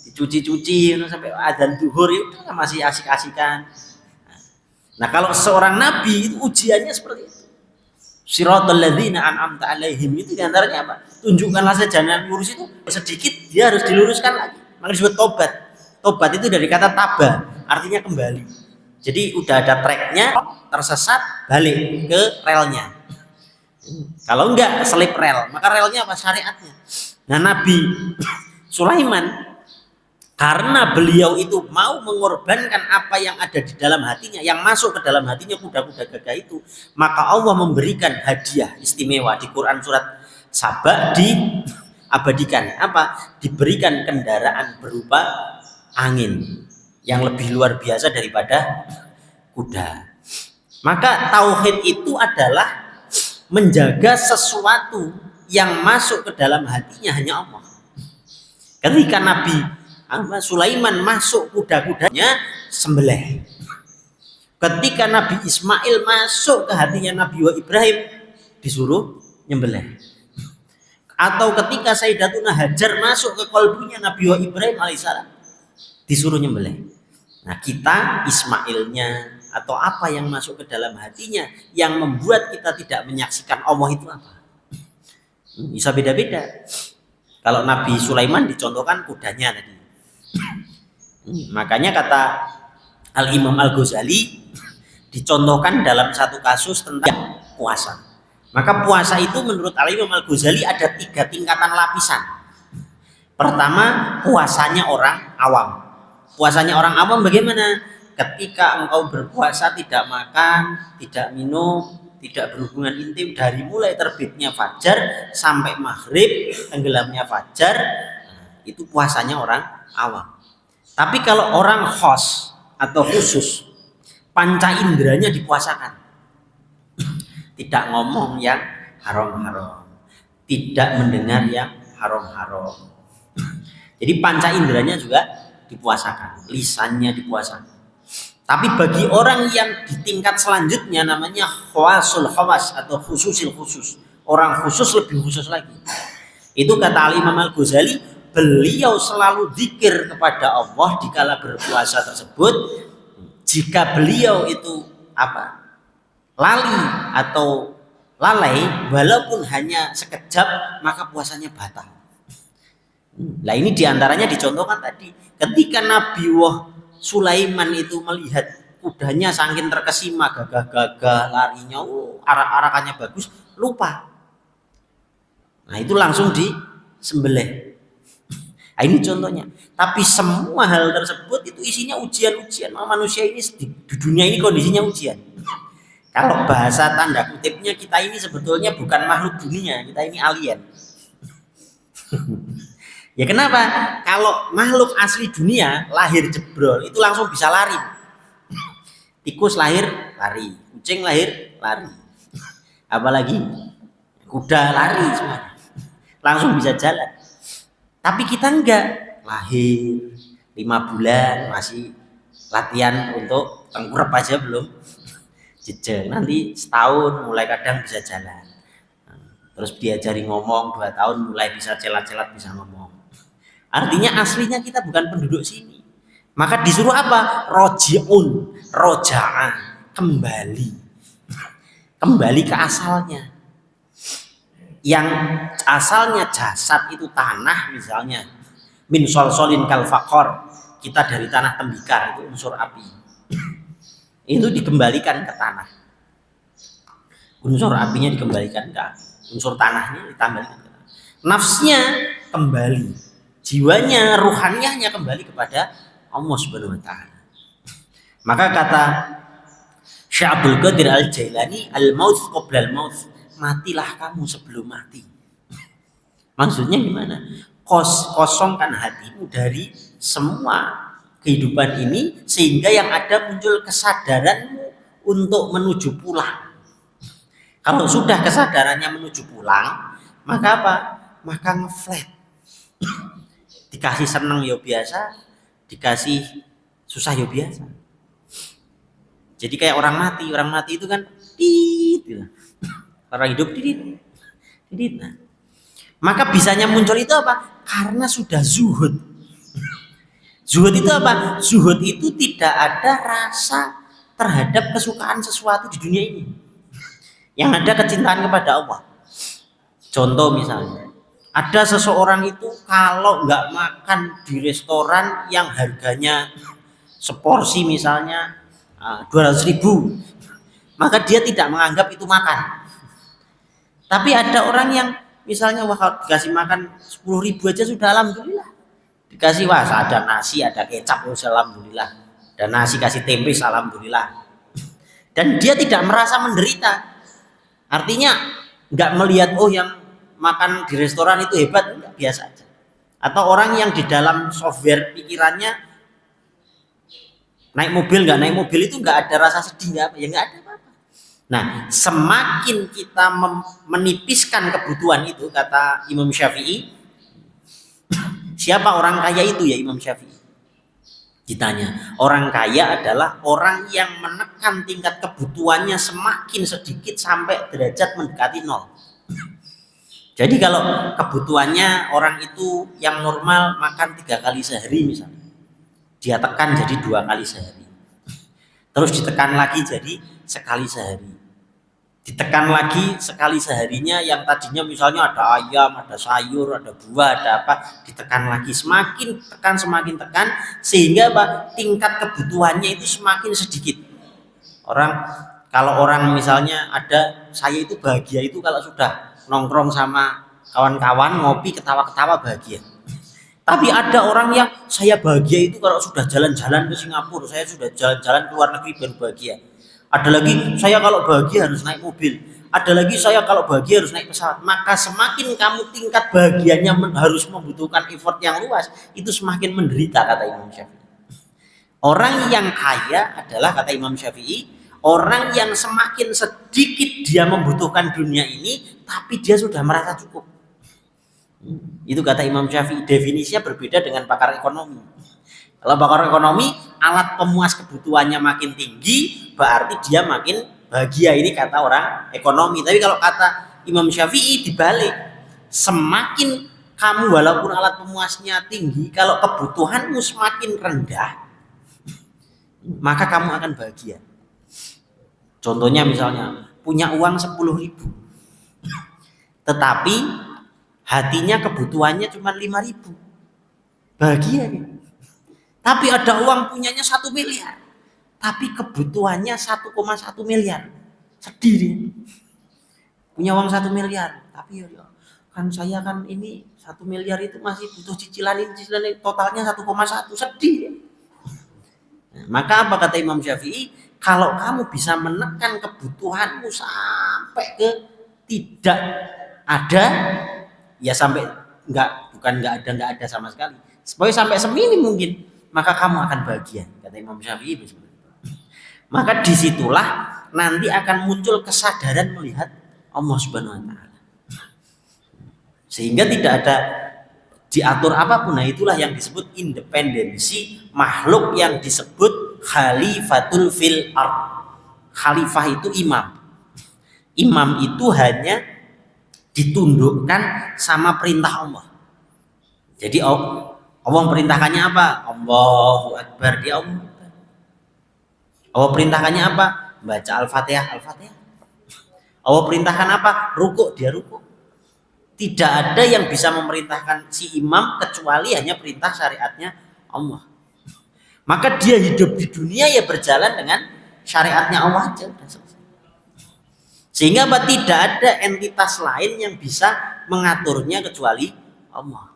dicuci-cuci sampai adzan zuhur itu masih asik-asikan. Nah kalau seorang nabi itu ujiannya seperti itu. Siratal ladzina an'amta alaihim itu diantaranya apa? Tunjukkanlah sejalan lurus itu sedikit dia harus diluruskan lagi. Maka disebut tobat. Tobat itu dari kata taba, artinya kembali. Jadi udah ada tracknya, tersesat balik ke relnya. Kalau enggak selip rel, maka relnya apa? Syariatnya. Nah Nabi Sulaiman karena beliau itu mau mengorbankan apa yang ada di dalam hatinya, yang masuk ke dalam hatinya kuda-kuda gagah itu, maka Allah memberikan hadiah istimewa di Quran surat Saba diabadikan apa? Diberikan kendaraan berupa angin yang lebih luar biasa daripada kuda. Maka tauhid itu adalah menjaga sesuatu yang masuk ke dalam hatinya hanya Allah. Ketika Nabi Sulaiman masuk kuda-kudanya sembelih. Ketika Nabi Ismail masuk ke hatinya Nabi Ibrahim disuruh nyembelih. Atau ketika Sayyidatuna Hajar masuk ke kolbunya Nabi Ibrahim alaihissalam disuruh nyembelih. Nah kita Ismailnya atau apa yang masuk ke dalam hatinya yang membuat kita tidak menyaksikan Allah itu apa? Bisa beda-beda. Kalau Nabi Sulaiman dicontohkan kudanya tadi. Makanya kata Al-Imam Al-Ghazali dicontohkan dalam satu kasus tentang puasa. Maka puasa itu menurut Al-Imam Al-Ghazali ada 3 tingkatan lapisan. Pertama, puasanya orang awam. Puasanya orang awam bagaimana? Ketika engkau berpuasa tidak makan, tidak minum, tidak berhubungan intim dari mulai terbitnya fajar sampai maghrib, tenggelamnya fajar, itu puasanya orang awam. Tapi kalau orang khos atau khusus, panca inderanya dipuasakan. Tidak ngomong yang haram-haram, tidak mendengar yang haram-haram. Jadi panca inderanya juga dipuasakan, lisannya dipuasakan. Tapi bagi orang yang di tingkat selanjutnya namanya khawasul khawas atau khususil khusus, orang khusus lebih khusus lagi. Itu kata Imam Al-Ghazali, beliau selalu zikir kepada Allah dikala berpuasa tersebut. Jika beliau itu apa? Lali atau lalai walaupun hanya sekejap, maka puasanya batal. Nah ini diantaranya dicontohkan tadi. Ketika Nabi Sulaiman itu melihat kudanya saking terkesima, gagah-gagah larinya, arak-arakannya bagus, lupa. Nah itu langsung disembelih. Nah, ini contohnya. Tapi semua hal tersebut itu isinya ujian-ujian. Manusia ini di dunia ini kondisinya ujian. Kalau bahasa tanda kutipnya kita ini sebetulnya bukan makhluk dunia, kita ini alien. Ya kenapa? Kalau makhluk asli dunia lahir jebrol itu langsung bisa lari. Tikus lahir lari, kucing lahir lari. Apalagi kuda lari semua. Langsung bisa jalan. Tapi kita enggak, lahir 5 bulan masih latihan untuk tengkurap aja belum jejak. Nanti setahun mulai kadang bisa jalan. Terus diajari ngomong 2 tahun mulai bisa celat-celat bisa ngomong. Artinya aslinya kita bukan penduduk sini. Maka disuruh apa? Roji'un, roja'an, kembali. Kembali ke asalnya. Yang asalnya jasad itu tanah misalnya. Min solsolin kal fakor. Kita dari tanah tembikar itu unsur api. Itu dikembalikan ke tanah. Unsur apinya dikembalikan ke api. Unsur tanahnya ditambahkan ke tanah. Nafsnya kembali. Jiwanya, ruhaniyahnya kembali kepada Allah Subhanahu wa taala. Maka kata Syekh Abdul Qadir Al-Jailani, al-maut qabla al-maut, matilah kamu sebelum mati. Maksudnya gimana? Kosongkan hatimu dari semua kehidupan ini sehingga yang ada muncul kesadaranmu untuk menuju pulang. Kalau sudah kesadarannya menuju pulang, maka apa? Maka ngeflat. Dikasih seneng ya biasa, dikasih susah ya biasa. Jadi kayak orang mati itu kan tit gitu. Orang hidup tit tit. Nah, maka bisanya muncul itu apa? Karena sudah zuhud. Zuhud itu apa? Zuhud itu tidak ada rasa terhadap kesukaan sesuatu di dunia ini. Yang ada kecintaan kepada Allah. Contoh misalnya, ada seseorang itu kalau nggak makan di restoran yang harganya seporsi misalnya 200.000, maka dia tidak menganggap itu makan. Tapi ada orang yang misalnya wah kalau dikasih makan 10.000 aja sudah alhamdulillah. Dikasih wah ada nasi, ada kecap, alhamdulillah. Dan nasi kasih tempe, alhamdulillah. Dan dia tidak merasa menderita. Artinya nggak melihat oh yang makan di restoran itu hebat, enggak, biasa aja. Atau orang yang di dalam software pikirannya naik mobil nggak naik mobil itu nggak ada rasa sedih apa ya nggak ada apa-apa. Nah semakin kita menipiskan kebutuhan itu kata Imam Syafi'i, siapa orang kaya itu ya Imam Syafi'i? Ditanya, orang kaya adalah orang yang menekan tingkat kebutuhannya semakin sedikit sampai derajat mendekati nol. Jadi kalau kebutuhannya orang itu yang normal makan 3 kali sehari misalnya, dia tekan jadi 2 kali sehari. Terus ditekan lagi jadi sekali sehari. Ditekan lagi sekali seharinya yang tadinya misalnya ada ayam, ada sayur, ada buah, ada apa, ditekan lagi, semakin tekan sehingga apa? Tingkat kebutuhannya itu semakin sedikit. Kalau orang misalnya ada, saya itu bahagia itu kalau sudah nongkrong sama kawan-kawan ngopi ketawa-ketawa bahagia. Tapi ada orang yang saya bahagia itu kalau sudah jalan-jalan ke Singapura, saya sudah jalan-jalan ke luar negeri baru bahagia. Ada lagi saya kalau bahagia harus naik mobil. Ada lagi saya kalau bahagia harus naik pesawat. Maka semakin kamu tingkat bahagianya harus membutuhkan effort yang luas, itu semakin menderita kata Imam Syafi'i. Orang yang kaya adalah kata Imam Syafi'i, orang yang semakin sedikit dia membutuhkan dunia ini, tapi dia sudah merasa cukup. Itu kata Imam Syafi'i. Definisinya berbeda dengan pakar ekonomi. Kalau pakar ekonomi, alat pemuas kebutuhannya makin tinggi, berarti dia makin bahagia. Ini kata orang ekonomi. Tapi kalau kata Imam Syafi'i dibalik, semakin kamu walaupun alat pemuasnya tinggi, kalau kebutuhanmu semakin rendah, maka kamu akan bahagia. Contohnya misalnya, punya uang 10.000, tetapi hatinya kebutuhannya cuma 5.000, bahagia ya. Tapi ada uang punyanya 1 miliar, tapi kebutuhannya 1,1 miliar, sedih dia. Punya uang 1 miliar, tapi kan saya kan ini 1 miliar itu masih butuh cicilan ini totalnya 1,1, sedih dia. Nah, maka apa kata Imam Syafi'i? Kalau kamu bisa menekan kebutuhanmu sampai ke tidak ada, ya sampai bukan nggak ada sama sekali, supaya sampai seminim mungkin, maka kamu akan bahagia kata Imam Syafi'i. Maka disitulah nanti akan muncul kesadaran melihat Allah Subhanahu Wa Taala, sehingga tidak ada diatur apapun. Nah itulah yang disebut independensi makhluk yang disebut khalifatul fil ard. Khalifah itu imam. Imam itu hanya ditundukkan sama perintah Allah. Jadi Allah perintahkannya apa? Allahu Akbar, dia Allah. Allah perintahkannya apa? Baca Al-Fatihah, Al-Fatihah. Allah perintahkan apa? Rukuk, dia rukuk. Tidak ada yang bisa memerintahkan si imam kecuali hanya perintah syariatnya Allah. Maka dia hidup di dunia ya berjalan dengan syariatnya Allah aja, udah selesai. Sehingga apa? Tidak ada entitas lain yang bisa mengaturnya kecuali Allah.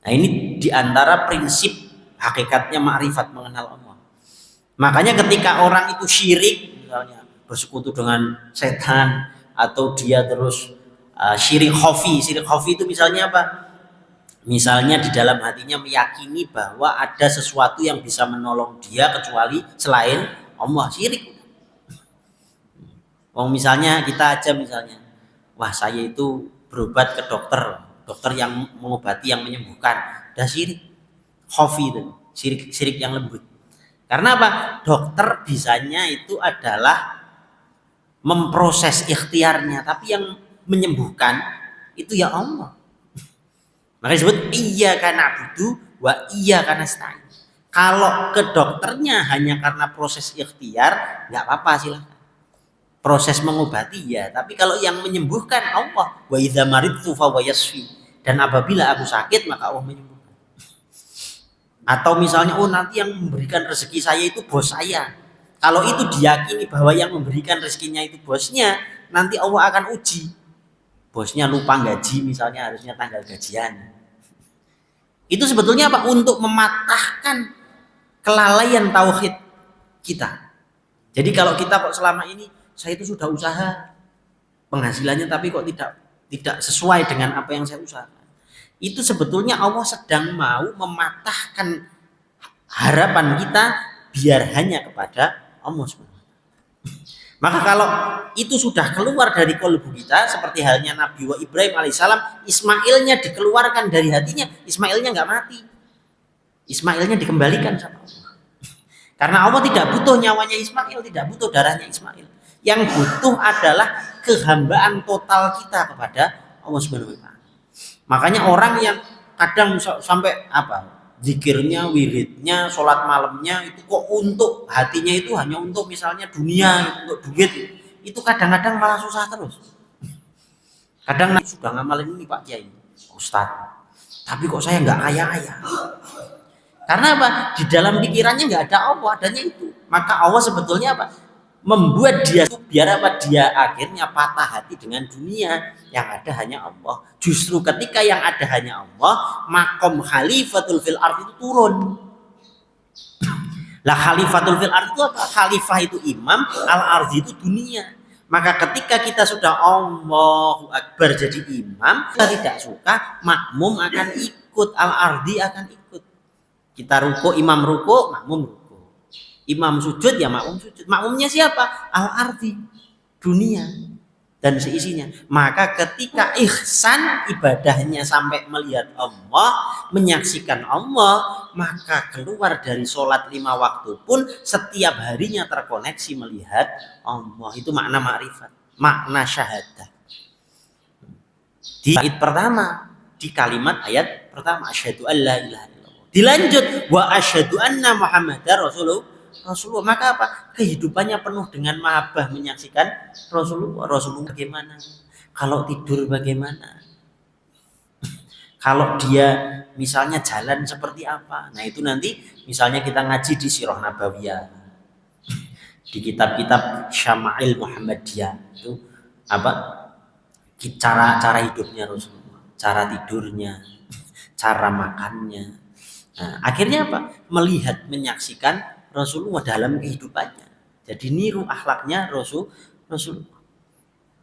Nah ini diantara prinsip hakikatnya ma'rifat, mengenal Allah. Makanya ketika orang itu syirik, misalnya bersekutu dengan setan, atau dia terus syirik khafi itu misalnya apa? Misalnya di dalam hatinya meyakini bahwa ada sesuatu yang bisa menolong dia kecuali selain Allah, syirik. Misalnya kita aja misalnya, wah saya itu berobat ke dokter yang mengobati, yang menyembuhkan, dah syirik, khafi itu. syirik yang lembut. Karena apa? Dokter bisanya itu adalah memproses ikhtiarnya, tapi yang menyembuhkan itu ya Allah. Makanya disebut iyyaka na'budu wa iyyaka nasta'in. Kalau ke dokternya hanya karena proses ikhtiar, nggak apa-apa, silahkan. Proses mengobati ya, tapi kalau yang menyembuhkan Allah, wa idza maridtu fa yashfi. Dan apabila aku sakit maka Allah menyembuhkan. Atau misalnya nanti yang memberikan rezeki saya itu bos saya. Kalau itu diyakini bahwa yang memberikan rezekinya itu bosnya, nanti Allah akan uji. Bosnya lupa gaji misalnya, harusnya tanggal gajian. Itu sebetulnya apa? Untuk mematahkan kelalaian tauhid kita. Jadi kalau kita kok selama ini saya itu sudah usaha penghasilannya tapi kok tidak sesuai dengan apa yang saya usahakan. Itu sebetulnya Allah sedang mau mematahkan harapan kita biar hanya kepada Allah SWT. Maka kalau itu sudah keluar dari kolbu kita, seperti halnya Nabi Ibrahim alaihissalam, Ismailnya dikeluarkan dari hatinya, Ismailnya nggak mati, Ismailnya dikembalikan sama Allah. Karena Allah tidak butuh nyawanya Ismail, tidak butuh darahnya Ismail. Yang butuh adalah kehambaan total kita kepada Allah Subhanahu wa taala. Makanya orang yang kadang sampai zikirnya, wiridnya, sholat malamnya itu kok untuk hatinya itu hanya untuk misalnya dunia, untuk duit, itu kadang-kadang malah susah terus. Kadang sudah ngamalin ini Pak Kiai, Ustadz, tapi kok saya nggak kaya-kaya. Karena apa? Di dalam pikirannya nggak ada Allah, adanya itu. Maka Allah sebetulnya apa? Membuat dia biar apa? Dia akhirnya patah hati dengan dunia, yang ada hanya Allah. Justru ketika yang ada hanya Allah, makom khalifatul fil ardh itu turun. Lah khalifatul fil ardh itu apa? Khalifah itu imam, al ardh itu dunia. Maka ketika kita sudah Allahu Akbar jadi imam, kita tidak suka, makmum akan ikut, al ardhi akan ikut. Kita ruku, imam ruku, makmum ruku. Imam sujud ya makmum sujud. Makmumnya siapa? Al-ardi, dunia dan seisinya. Maka ketika ihsan ibadahnya sampai melihat Allah, menyaksikan Allah, maka keluar dari sholat 5 waktu pun setiap harinya terkoneksi melihat Allah. Itu makna ma'rifat, makna syahadah. Di ayat pertama, di kalimat ayat pertama, asyhadu an la ilaha illallah. Dilanjut wa asyhadu anna Muhammadar Rasulullah. Maka apa? Kehidupannya penuh dengan mahabbah menyaksikan Rasulullah. Rasulullah bagaimana? Kalau tidur bagaimana? Kalau dia misalnya jalan seperti apa? Nah itu nanti misalnya kita ngaji di Sirah Nabawiyah, di kitab-kitab Syama'il Muhammadiyah itu apa? Cara hidupnya Rasulullah, cara tidurnya, cara makannya. Nah, akhirnya apa? Melihat, menyaksikan Rasulullah dalam kehidupannya. Jadi niru akhlaknya Rasulullah.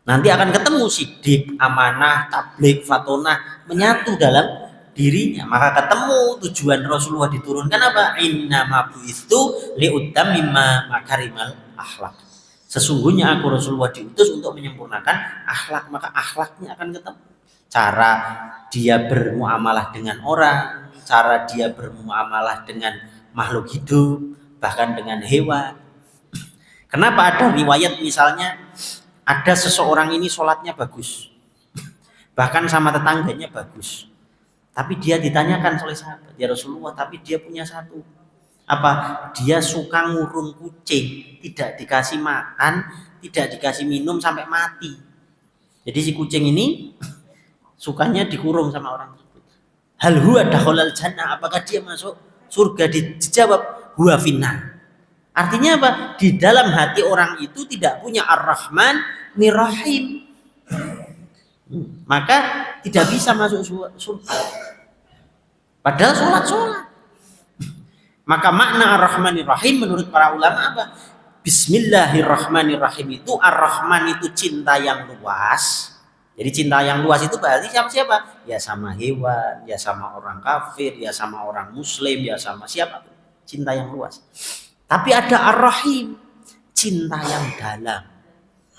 Nanti akan ketemu sidik, amanah, tabligh, fatonah menyatu dalam dirinya. Maka ketemu tujuan Rasulullah diturunkan apa? Innama bu'itsu liutammima makarimal akhlak. Sesungguhnya aku Rasulullah diutus untuk menyempurnakan akhlak. Maka akhlaknya akan ketemu. Cara dia bermuamalah dengan orang, cara dia bermuamalah dengan makhluk hidup, bahkan dengan hewan. Kenapa ada riwayat misalnya ada seseorang ini sholatnya bagus, bahkan sama tetangganya bagus, tapi dia ditanyakan oleh sahabat, ya Rasulullah, tapi dia punya satu apa? Dia suka ngurung kucing, tidak dikasih makan, tidak dikasih minum sampai mati. Jadi si kucing ini sukanya dikurung sama orang tersebut. Hal huwa dakhalal jannah, apakah dia masuk surga? Dijawab huwa finnar. Artinya apa? Di dalam hati orang itu tidak punya Ar-Rahman ni Rahim. Maka tidak bisa masuk surga. Padahal sholat. Maka makna Ar-Rahman ni Rahim menurut para ulama apa? Bismillahirrahmanirrahim itu Ar-Rahman itu cinta yang luas. Jadi cinta yang luas itu berarti siapa? Ya sama hewan, ya sama orang kafir, ya sama orang muslim, ya sama siapa? Cinta yang luas. Tapi ada Ar-Rahim, cinta yang dalam.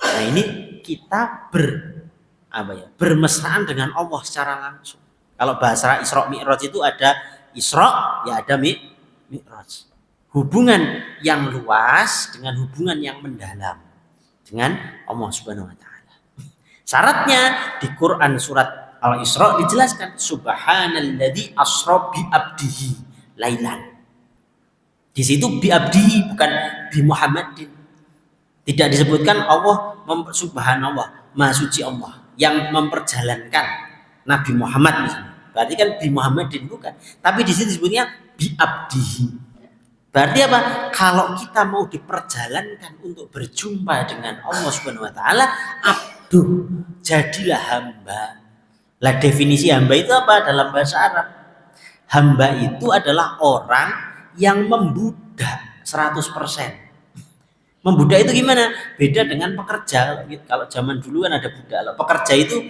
Nah ini kita bermesraan dengan Allah secara langsung. Kalau bahasa Isra Mi'raj itu ada Isra, ya ada Mi'raj. Hubungan yang luas dengan hubungan yang mendalam dengan Allah Subhanahu wa taala. Syaratnya di Quran surat Al-Isra dijelaskan subhanalladzi asra bi abdihi lailan. Di situ bi abdihi bukan bi Muhammadin. Tidak disebutkan Allah subhanallah, maha suci Allah yang memperjalankan Nabi Muhammad misalnya. Berarti kan bi Muhammadin bukan. Tapi di situ disebutnya bi abdihi. Berarti apa? Kalau kita mau diperjalankan untuk berjumpa dengan Allah Subhanahu wa taala, abduh, jadilah hamba. Lah definisi hamba itu apa dalam bahasa Arab? Hamba itu adalah orang yang membudak 100%. Membudak itu gimana? Beda dengan pekerja. Kalau zaman dulu kan ada budak. Kalau pekerja itu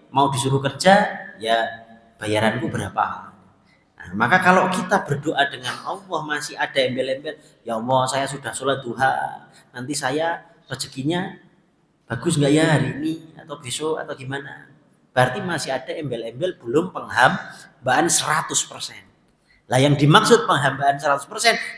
mau disuruh kerja, ya bayaranku berapa. Nah, maka kalau kita berdoa dengan Allah masih ada embel-embel, ya Allah saya sudah sholat duha, nanti saya rezekinya bagus nggak ya hari ini atau besok atau gimana? Berarti masih ada embel-embel belum penghambaan 100%. Lah yang dimaksud penghambaan 100%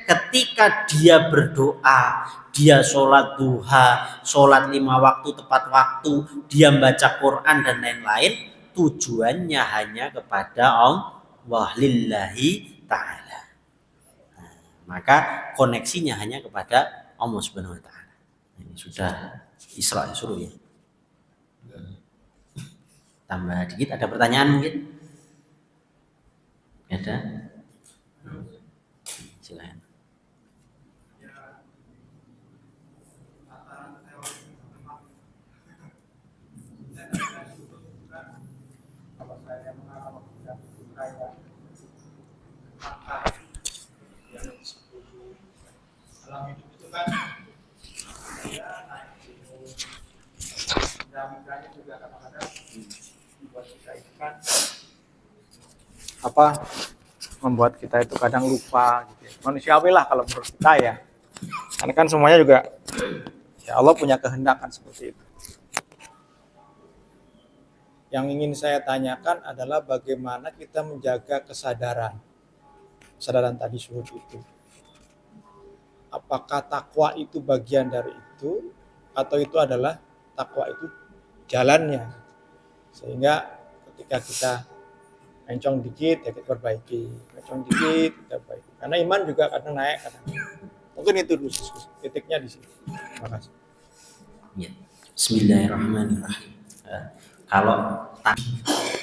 ketika dia berdoa, dia sholat duha, sholat 5 waktu tepat waktu, dia baca Quran dan lain-lain, tujuannya hanya kepada Allah lillahi ta'ala. Nah, maka koneksinya hanya kepada Allah Subhanahu wa taala. Ini sudah Isra suruh ya. Tambah dikit ada pertanyaan mungkin? Ada? Silakan. Dalam hidup itu kan ya dinamikanya juga kadang-kadang membuat kita itu kan membuat kita itu kadang lupa gitu ya. Manusiawi lah kalau menurut kita ya. Karena kan semuanya juga ya Allah punya kehendak kan seperti itu. Yang ingin saya tanyakan adalah bagaimana kita menjaga kesadaran tadi suhud itu. Apakah takwa itu bagian dari itu atau itu adalah takwa itu jalannya, sehingga ketika kita mencong dikit ya kita perbaiki, mencong dikit kita perbaiki, karena iman juga kadang naik kadang. Mungkin itu dulu titiknya di sini. Terima kasih. Ya. Bismillahirrahmanirrahim. Kalau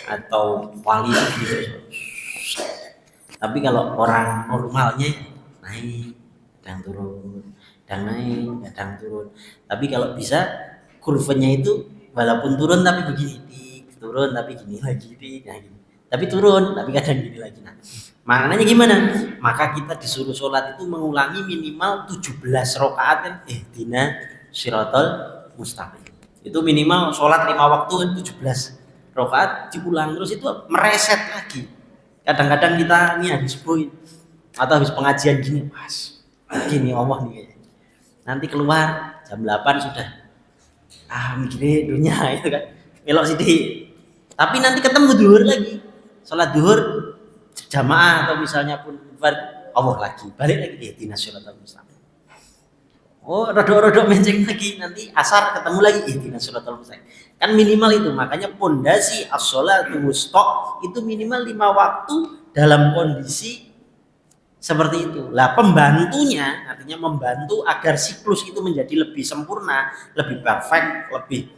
atau wali gitu. Tapi kalau orang normalnya naik, kadang turun, kadang naik, kadang turun. Tapi kalau bisa kurvanya itu walaupun turun tapi begini, turun tapi gini lagi, nah gini. Tapi turun tapi kadang gini lagi. Nah, maknanya gimana? Maka kita disuruh sholat itu mengulangi minimal 17 rakaat kan? Ihdina siratal mustaqim. Itu minimal sholat 5 waktu kan 17 rakaat diulang terus itu mereset lagi. Kadang-kadang kita ini habis subuh atau habis pengajian gini, pas gini Allah nih. Nanti keluar jam 8 sudah mikirnya dunia itu kan. Melok sini. Tapi nanti ketemu duhur lagi. Sholat duhur jamaah atau misalnya pun Allah lagi. Balik lagi di ihdina siratal mustaqim. Oh, rodok-rodok menceng lagi, nanti asar ketemu lagi ihdina siratal mustaqim. Kan minimal itu, makanya pondasi as-sholatu wusta itu minimal 5 waktu dalam kondisi seperti itu. Lah pembantunya artinya membantu agar siklus itu menjadi lebih sempurna, lebih perfect, lebih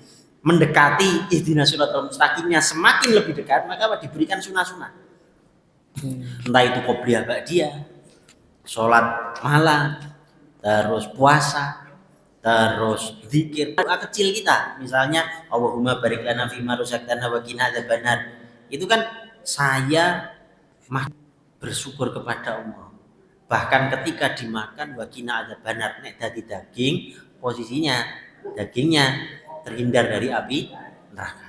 mendekati ihdina siratal mustaqimnya semakin lebih dekat, maka diberikan sunah-sunah. Entah itu qobliyah ba'diyah, sholat malam, terus puasa, terus zikir doa kecil kita, misalnya Allahumma barik lana fima razaqtana wa qina adzabannar. Itu kan saya bersyukur kepada Allah. Bahkan ketika dimakan wa qina adzabannar, nek dadi daging, posisinya dagingnya terhindar dari api neraka.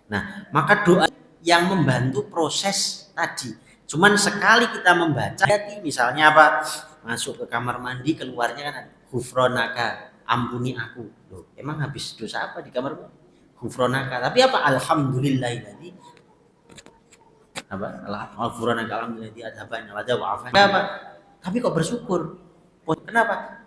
Nah, maka doa yang membantu proses tadi. Cuman sekali kita membaca, misalnya apa? Masuk ke kamar mandi, keluarnya kan ghufronaka, ampuni aku. Loh, emang habis dosa apa di kamar mandi? Ghufronaka. Tapi apa? Alhamdulillahilladzi apa? Ghufronaka alhamdulilladzi adzaban wa wa'afan. Apa? Tapi kok bersyukur? Kenapa?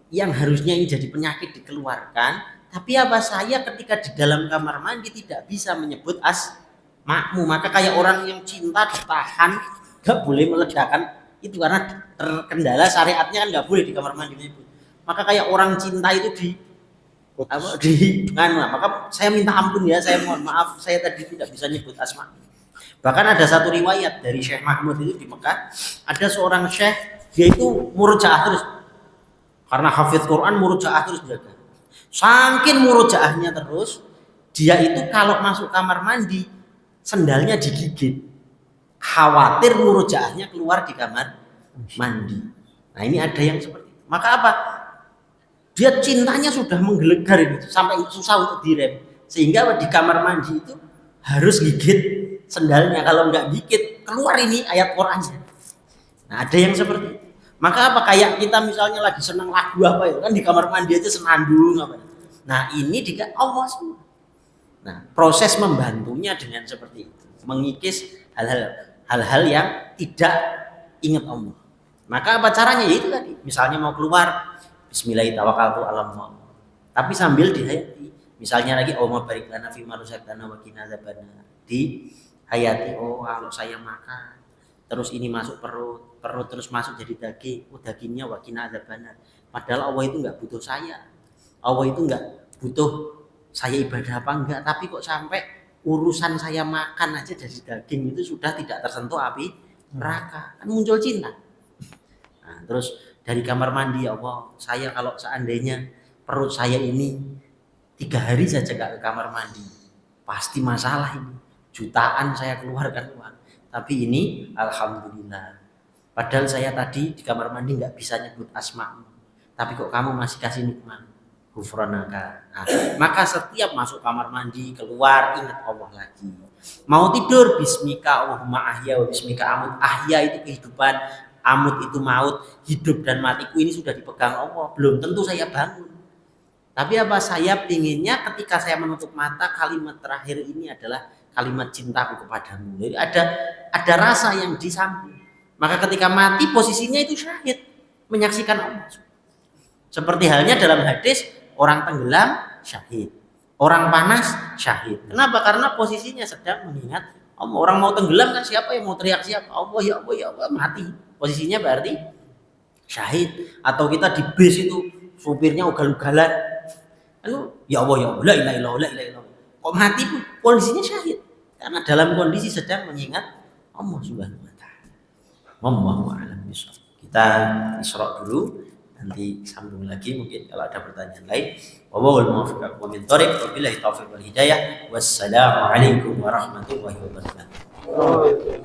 Yang harusnya ini jadi penyakit dikeluarkan, tapi apa, saya ketika di dalam kamar mandi tidak bisa menyebut asmamu, maka kayak orang yang cinta ditahan, gak boleh meledakan itu karena terkendala syariatnya kan gak boleh di kamar mandi menyebut. Maka kayak orang cinta itu maka saya minta ampun ya, saya mohon maaf saya tadi tidak bisa nyebut asma. Bahkan ada satu riwayat dari Syekh Mahmud itu di Mekah, ada seorang syekh, dia itu murojaah terus. Karena hafidz Quran murojaah terus jaga. Saking murojaahnya terus, dia itu kalau masuk kamar mandi sendalnya digigit. Khawatir murojaahnya keluar di kamar mandi. Nah, ini ada yang seperti itu. Maka apa? Dia cintanya sudah menggelegar ini sampai susah untuk direm. Sehingga di kamar mandi itu harus gigit sendalnya. Kalau nggak gigit, keluar ini ayat Qurannya. Nah, ada yang seperti itu. Maka apa, kayak kita misalnya lagi senang lagu apa itu kan di kamar mandi aja senandung apa. Nah, ini juga Allah semua. Nah, proses membantunya dengan seperti itu, mengikis hal-hal yang tidak ingat Allah. Maka apa caranya? Ya itu tadi. Misalnya mau keluar, Bismillahirrahmanirrahim. Tapi sambil dihayati. Misalnya lagi, oh, barik lana fi ma razaqtana wa qina adzabannar. Dihayati, oh kalau saya makan terus ini masuk perut terus masuk jadi daging, oh dagingnya wa qina adzabannar. Padahal Allah itu enggak butuh saya. Allah itu enggak butuh saya ibadah apa enggak, tapi kok sampai urusan saya makan aja dari daging itu sudah tidak tersentuh api neraka. Kan muncul cinta. Nah, terus dari kamar mandi, ya Allah, saya kalau seandainya perut saya ini 3 hari saja gak ke kamar mandi, pasti masalah ini. Jutaan saya keluarkan uang. Tapi ini alhamdulillah. Padahal saya tadi di kamar mandi gak bisa nyebut asmamu. Tapi kok kamu masih kasih nikmat. Ghufranaka. Nah, maka setiap masuk kamar mandi, keluar, ingat Allah lagi. Mau tidur, bismika Allahumma ahya wa bismika amut. Ahya itu kehidupan, amut itu maut. Hidup dan matiku ini sudah dipegang Allah. Belum tentu saya bangun. Tapi apa, saya pinginnya ketika saya menutup mata, kalimat terakhir ini adalah kalimat cintaku kepadamu. Jadi ada rasa yang disambung. Maka ketika mati posisinya itu syahid, menyaksikan Allah. Seperti halnya dalam hadis, orang tenggelam syahid, orang panas syahid. Kenapa? Karena posisinya sedang mengingat Allah. Orang mau tenggelam kan siapa yang mau teriak, siapa? Allah, ya Allah, ya Allah, mati. Posisinya berarti syahid. Atau kita di bis itu supirnya ugal-ugalan, lalu ya Allah, ya Allah, la ilaha illallah, la ilaha illallah. Kok mati pun kondisinya syahid? Karena dalam kondisi sedang mengingat Allah Subhanahu wa taala. Wallahu a'lam bishawab. Kita isra dulu, nanti sambung lagi mungkin kalau ada pertanyaan lain. Wallahul muwaffiq wa min thoriq, wabillahi taufiq wal hidayah. Wassalamu alaikum warahmatullahi wabarakatuh.